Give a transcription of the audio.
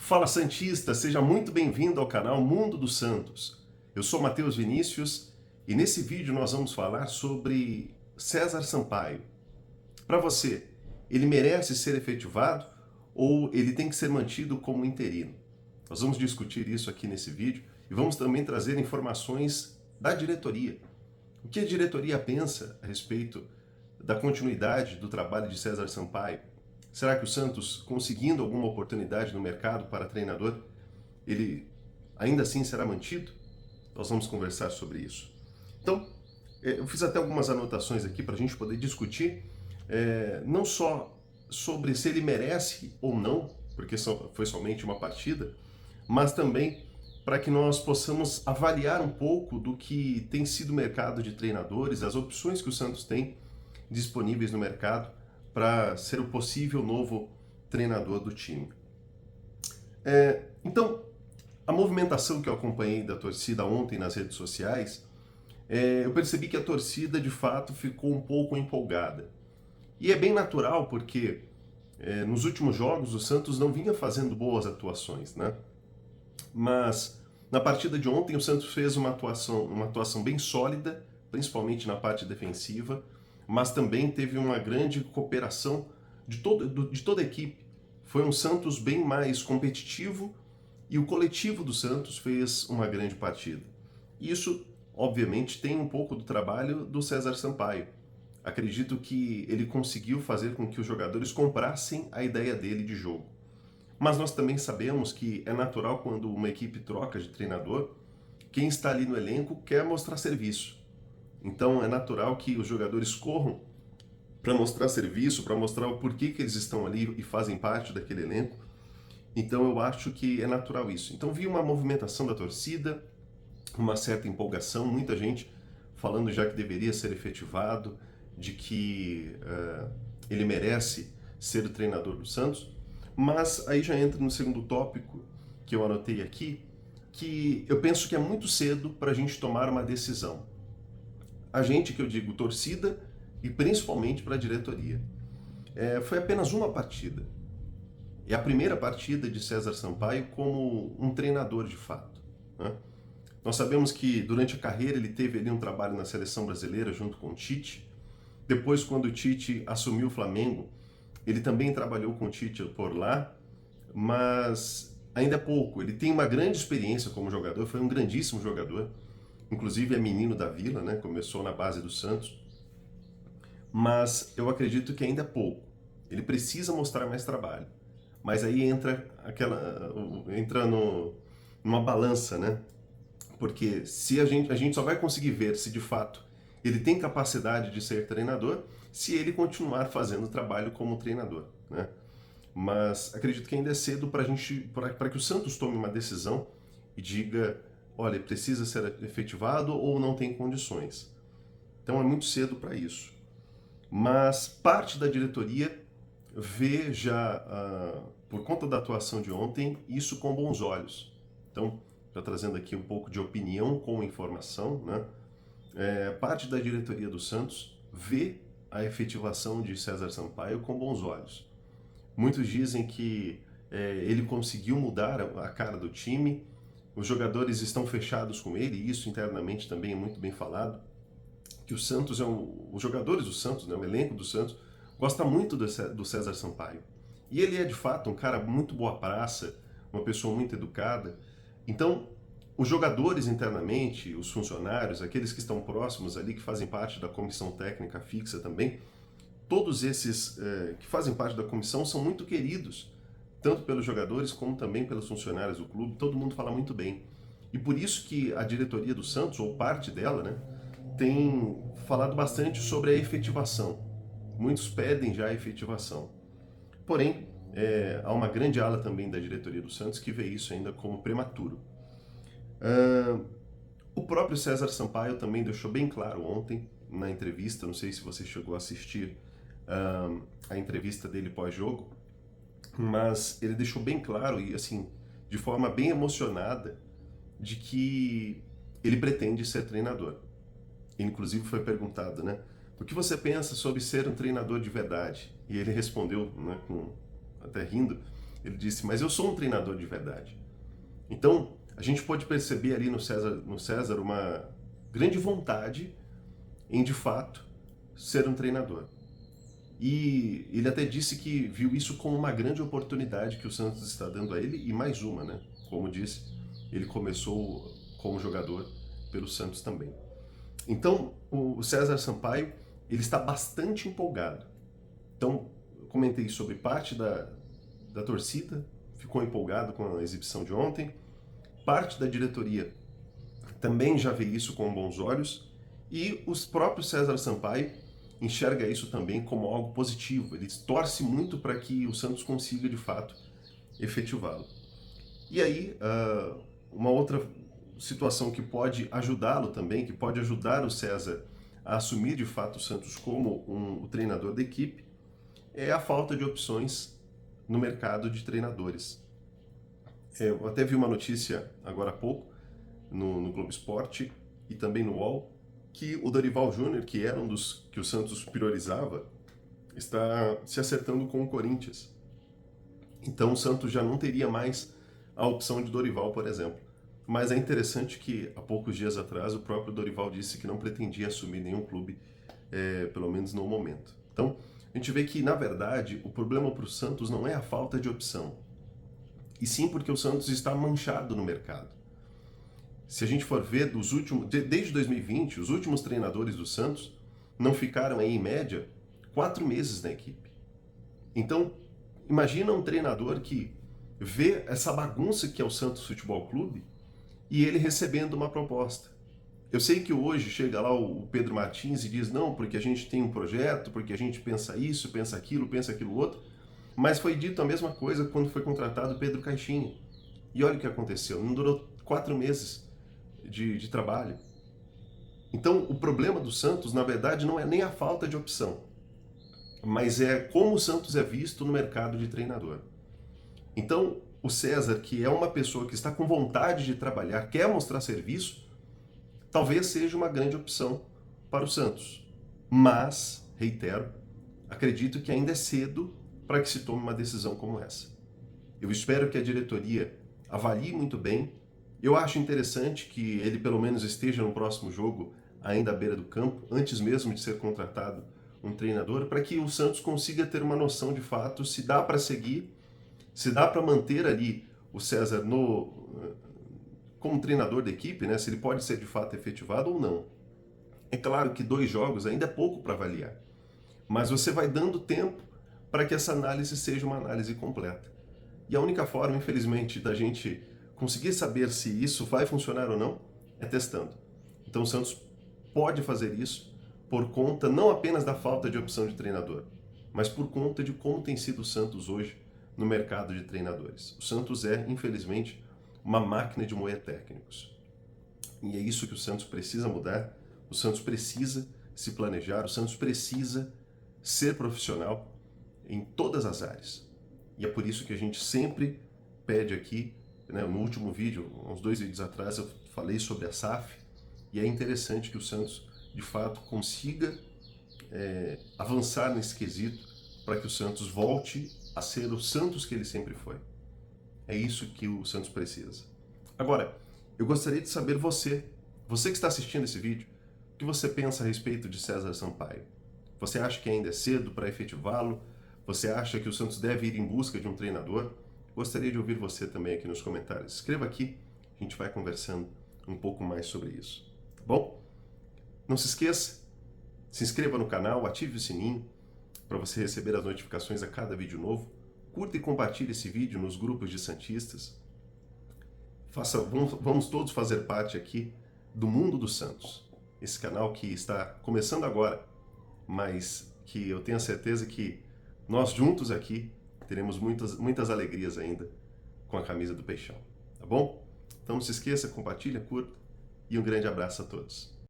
Fala Santista, seja muito bem-vindo ao canal Mundo dos Santos. Eu sou Matheus Vinícius e nesse vídeo nós vamos falar sobre César Sampaio. Para você, ele merece ser efetivado ou ele tem que ser mantido como interino? Nós vamos discutir isso aqui nesse vídeo e vamos também trazer informações da diretoria. O que a diretoria pensa a respeito da continuidade do trabalho de César Sampaio? Será que o Santos, conseguindo alguma oportunidade no mercado para treinador, ele ainda assim será mantido? Nós vamos conversar sobre isso. Então, eu fiz até algumas anotações aqui para a gente poder discutir, não só sobre se ele merece ou não, porque foi somente uma partida, mas também para que nós possamos avaliar um pouco do que tem sido o mercado de treinadores, as opções que o Santos tem disponíveis no mercado para ser o possível novo treinador do time. Então, a movimentação que eu acompanhei da torcida ontem nas redes sociais, eu percebi que a torcida de fato ficou um pouco empolgada. E é bem natural porque nos últimos jogos o Santos não vinha fazendo boas atuações, né? Mas na partida de ontem o Santos fez uma atuação bem sólida, principalmente na parte defensiva, mas também teve uma grande cooperação de toda a equipe. Foi um Santos bem mais competitivo e o coletivo do Santos fez uma grande partida. Isso, obviamente, tem um pouco do trabalho do César Sampaio. Acredito que ele conseguiu fazer com que os jogadores comprassem a ideia dele de jogo. Mas nós também sabemos que é natural quando uma equipe troca de treinador, quem está ali no elenco quer mostrar serviço. Então é natural que os jogadores corram para mostrar serviço, para mostrar o porquê que eles estão ali e fazem parte daquele elenco. Então eu acho que é natural isso. Então vi uma movimentação da torcida, uma certa empolgação, muita gente falando já que deveria ser efetivado, de que ele merece ser o treinador do Santos. Mas aí já entra no segundo tópico que eu anotei aqui, que eu penso que é muito cedo para a gente tomar uma decisão. A gente, que eu digo, torcida e principalmente para a diretoria. Foi apenas uma partida. É a primeira partida de César Sampaio como um treinador de fato, né? Nós sabemos que durante a carreira ele teve ali um trabalho na seleção brasileira junto com o Tite. Depois, quando o Tite assumiu o Flamengo, ele também trabalhou com o Tite por lá, mas ainda é pouco. Ele tem uma grande experiência como jogador, foi um grandíssimo jogador. Inclusive é menino da Vila, né? Começou na base do Santos. Mas eu acredito que ainda é pouco. Ele precisa mostrar mais trabalho. Mas aí entra numa balança, né? Porque se a gente só vai conseguir ver se de fato ele tem capacidade de ser treinador se ele continuar fazendo o trabalho como treinador, né? Mas acredito que ainda é cedo para que o Santos tome uma decisão e diga, olha, precisa ser efetivado ou não tem condições. Então é muito cedo para isso. Mas parte da diretoria vê já, por conta da atuação de ontem, isso com bons olhos. Então, já trazendo aqui um pouco de opinião com informação, né? Parte da diretoria do Santos vê a efetivação de César Sampaio com bons olhos. Muitos dizem que ele conseguiu mudar a cara do time, os jogadores estão fechados com ele, e isso internamente também é muito bem falado, que o Santos os jogadores do Santos, né, o elenco do Santos, gosta muito do César Sampaio. E ele é de fato um cara muito boa praça, uma pessoa muito educada. Então, os jogadores internamente, os funcionários, aqueles que estão próximos ali, que fazem parte da comissão técnica fixa também, todos esses que fazem parte da comissão são muito queridos, tanto pelos jogadores como também pelos funcionários do clube. Todo mundo fala muito bem. E por isso que a diretoria do Santos, ou parte dela, né, tem falado bastante sobre a efetivação. Muitos pedem já a efetivação. Porém, há uma grande ala também da diretoria do Santos que vê isso ainda como prematuro. O próprio César Sampaio também deixou bem claro ontem na entrevista, não sei se você chegou a assistir a entrevista dele pós-jogo, mas ele deixou bem claro e assim, de forma bem emocionada, de que ele pretende ser treinador. Inclusive foi perguntado, né? O que você pensa sobre ser um treinador de verdade? E ele respondeu, né, até rindo, Ele disse, mas eu sou um treinador de verdade. Então, a gente pode perceber ali no César uma grande vontade em, de fato, ser um treinador. E ele até disse que viu isso como uma grande oportunidade que o Santos está dando a ele, e mais uma, né? Como disse, ele começou como jogador pelo Santos também. Então, o César Sampaio, ele está bastante empolgado. Então, eu comentei sobre parte da torcida, ficou empolgado com a exibição de ontem. Parte da diretoria também já vê isso com bons olhos. E os próprios César Sampaio enxerga isso também como algo positivo. Ele torce muito para que o Santos consiga, de fato, efetivá-lo. E aí, uma outra situação que pode ajudá-lo também, que pode ajudar o César a assumir, de fato, o Santos como o treinador da equipe, é a falta de opções no mercado de treinadores. Eu até vi uma notícia agora há pouco no Globo Esporte e também no UOL, que o Dorival Júnior, que era um dos que o Santos priorizava, está se acertando com o Corinthians. Então o Santos já não teria mais a opção de Dorival, por exemplo. Mas é interessante que há poucos dias atrás o próprio Dorival disse que não pretendia assumir nenhum clube, pelo menos no momento. Então a gente vê que, na verdade, o problema para o Santos não é a falta de opção, e sim porque o Santos está manchado no mercado. Se a gente for ver, desde 2020, os últimos treinadores do Santos não ficaram aí, em média, 4 meses na equipe. Então, imagina um treinador que vê essa bagunça que é o Santos Futebol Clube e ele recebendo uma proposta. Eu sei que hoje chega lá o Pedro Martins e diz, não, porque a gente tem um projeto, porque a gente pensa isso, pensa aquilo outro, mas foi dito a mesma coisa quando foi contratado o Pedro Caixinha. E olha o que aconteceu, não durou 4 meses de trabalho. Então, o problema do Santos, na verdade, não é nem a falta de opção, mas é como o Santos é visto no mercado de treinador. Então, o César, que é uma pessoa que está com vontade de trabalhar, quer mostrar serviço, talvez seja uma grande opção para o Santos. Mas, reitero, acredito que ainda é cedo para que se tome uma decisão como essa. Eu espero que a diretoria avalie muito bem. Eu acho interessante que ele pelo menos esteja no próximo jogo ainda à beira do campo, antes mesmo de ser contratado um treinador, para que o Santos consiga ter uma noção de fato se dá para seguir, se dá para manter ali o César como treinador da equipe, né? Se ele pode ser de fato efetivado ou não. É claro que 2 jogos ainda é pouco para avaliar, mas você vai dando tempo para que essa análise seja uma análise completa. E a única forma, infelizmente, da gente conseguir saber se isso vai funcionar ou não é testando. Então o Santos pode fazer isso por conta não apenas da falta de opção de treinador, mas por conta de como tem sido o Santos hoje no mercado de treinadores. O Santos é, infelizmente, uma máquina de moer técnicos. E é isso que o Santos precisa mudar. O Santos precisa se planejar, o Santos precisa ser profissional em todas as áreas. E é por isso que a gente sempre pede aqui, né, no último vídeo, uns 2 vídeos atrás, eu falei sobre a SAF, e é interessante que o Santos, de fato, consiga avançar nesse quesito para que o Santos volte a ser o Santos que ele sempre foi. É isso que o Santos precisa. Agora, eu gostaria de saber você que está assistindo esse vídeo, o que você pensa a respeito de César Sampaio? Você acha que ainda é cedo para efetivá-lo? Você acha que o Santos deve ir em busca de um treinador? Gostaria de ouvir você também aqui nos comentários. Escreva aqui, a gente vai conversando um pouco mais sobre isso. Tá bom? Não se esqueça, se inscreva no canal, ative o sininho para você receber as notificações a cada vídeo novo. Curta e compartilhe esse vídeo nos grupos de santistas. Vamos todos fazer parte aqui do Mundo dos Santos. Esse canal que está começando agora, mas que eu tenho a certeza que nós juntos aqui teremos muitas alegrias ainda com a camisa do Peixão. Tá bom? Então não se esqueça, compartilha, curta e um grande abraço a todos.